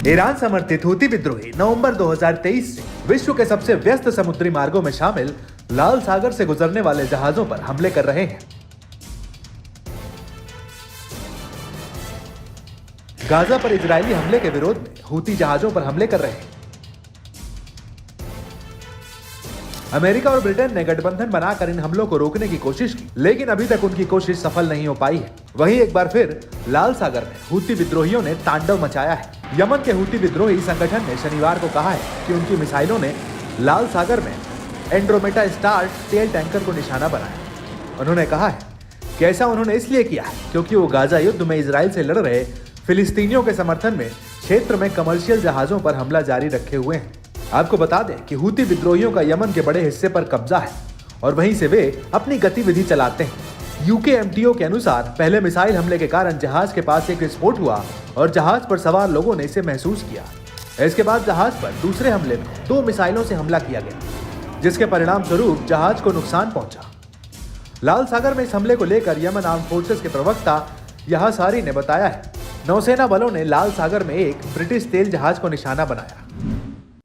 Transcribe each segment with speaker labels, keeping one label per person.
Speaker 1: Iran समर्थित Houthi विद्रोही नवंबर 2023 से विश्व के सबसे व्यस्त समुद्री मार्गों में शामिल लाल सागर से गुजरने वाले जहाजों पर हमले कर रहे हैं। गाजा पर इजरायली हमले के विरोध में हूती जहाजों पर हमले कर रहे हैं। अमेरिका और ब्रिटेन ने गठबंधन बनाकर इन हमलों को रोकने की कोशिश की, लेकिन अभी तक उनकी कोशिश सफल नहीं हो पाई है। वहीं एक बार फिर लाल सागर में हूती विद्रोहियों ने तांडव मचाया है। यमन के हूती विद्रोही संगठन ने शनिवार को कहा है कि उनकी मिसाइलों ने लाल सागर में एंड्रोमेडा स्टार तेल टैंकर को निशाना बनाया। उन्होंने कहा है कि ऐसा उन्होंने इसलिए किया है क्योंकि वो गाजा युद्ध में इजराइल से लड़ रहे फिलिस्तीनियों के समर्थन में क्षेत्र में कमर्शियल जहाजों पर हमला जारी रखे हुए हैं। आपको बता दें कि हूती विद्रोहियों का यमन के बड़े हिस्से पर कब्जा है और वहीं से वे अपनी गतिविधि चलाते हैं। यूकेएमटीओ के अनुसार पहले मिसाइल हमले के कारण जहाज के पास एक विस्फोट हुआ और जहाज पर सवार लोगों ने इसे महसूस किया। इसके बाद जहाज पर दूसरे हमले में 2 मिसाइलों से हमला किया गया, जिसके परिणाम स्वरूप जहाज को नुकसान पहुंचा। लाल सागर में इस हमले को लेकर यमन आर्म फोर्सेस के प्रवक्ता यहा सारी ने बताया है, नौसेना बलों ने लाल सागर में एक ब्रिटिश तेल जहाज को निशाना बनाया।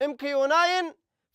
Speaker 2: MQ-9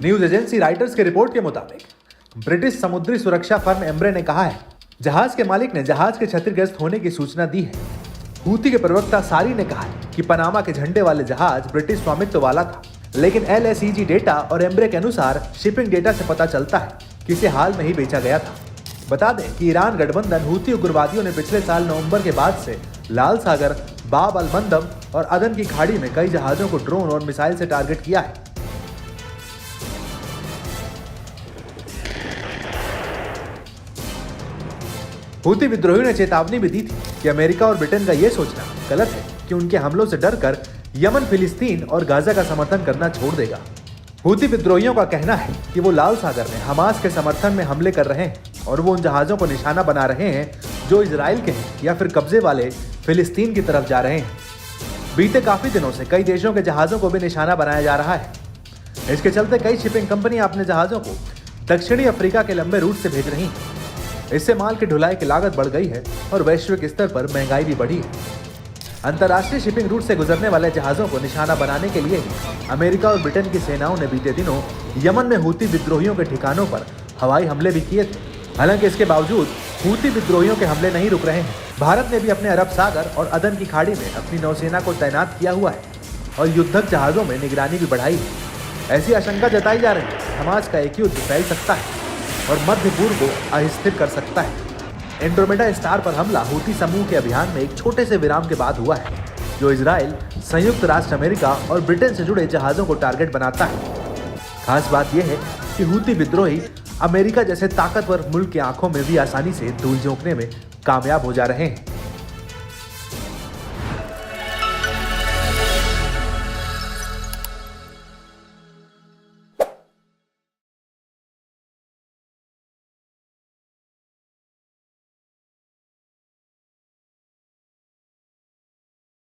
Speaker 1: न्यूज एजेंसी राइटर्स के रिपोर्ट के मुताबिक ब्रिटिश समुद्री सुरक्षा फर्म एम्ब्रे ने कहा है, जहाज के मालिक ने जहाज के क्षतिग्रस्त होने की सूचना दी है। हूती के प्रवक्ता सारी ने कहा है कि पनामा के झंडे वाले जहाज ब्रिटिश स्वामित्व वाला था, लेकिन LSEG डेटा और एम्ब्रे के अनुसार शिपिंग डेटा से पता चलता है कि इसे हाल में ही बेचा गया था। बता दें कि ईरान गठबंधन हूती उग्रवादियों ने पिछले साल नवंबर के बाद से लाल सागर, बाब अल मंदब और अदन की खाड़ी में कई जहाजों को ड्रोन और मिसाइल से टारगेट किया है। हूती विद्रोहियों ने चेतावनी भी दी थी कि अमेरिका और ब्रिटेन का यह सोचना गलत है कि उनके हमलों से डरकर यमन, फिलिस्तीन और गाजा का समर्थन करना छोड़ देगा। हूती विद्रोहियों का कहना है कि वो लाल सागर में हमास के समर्थन में हमले कर रहे हैं और वो उन जहाजों को निशाना बना रहे हैं जो इजराइल के हैं या फिर कब्जे वाले फिलिस्तीन की तरफ जा रहे हैं। बीते काफी दिनों से कई देशों के जहाजों को भी निशाना बनाया जा रहा है। इसके चलते कई शिपिंग कंपनियां अपने जहाजों को दक्षिणी अफ्रीका के लंबे रूट से भेज रही हैं। इससे माल की ढुलाई की लागत बढ़ गई है और वैश्विक स्तर पर महंगाई भी बढ़ी है। अंतर्राष्ट्रीय शिपिंग रूट से गुजरने वाले जहाजों को निशाना बनाने के लिए ही अमेरिका और ब्रिटेन की सेनाओं ने बीते दिनों यमन में हूती विद्रोहियों के ठिकानों पर हवाई हमले भी किए थे। हालांकि इसके बावजूद हूती विद्रोहियों के हमले नहीं रुक रहे हैं। भारत ने भी अपने अरब सागर और अदन की खाड़ी में अपनी नौसेना को तैनात किया हुआ है और युद्धक जहाजों में निगरानी भी बढ़ाई है। ऐसी आशंका जताई जा रही है हमास का एक युद्ध फैल सकता है और मध्य पूर्व को अस्थिर कर सकता है। एंड्रोमेडा स्टार पर हमला हूती समूह के अभियान में एक छोटे से विराम के बाद हुआ है, जो इजराइल, संयुक्त राष्ट्र अमेरिका और ब्रिटेन से जुड़े जहाजों को टारगेट बनाता है। खास बात यह है कि हूती विद्रोही अमेरिका जैसे ताकतवर मुल्क की आंखों में भी आसानी से धूल झोंकने में कामयाब हो जा रहे हैं।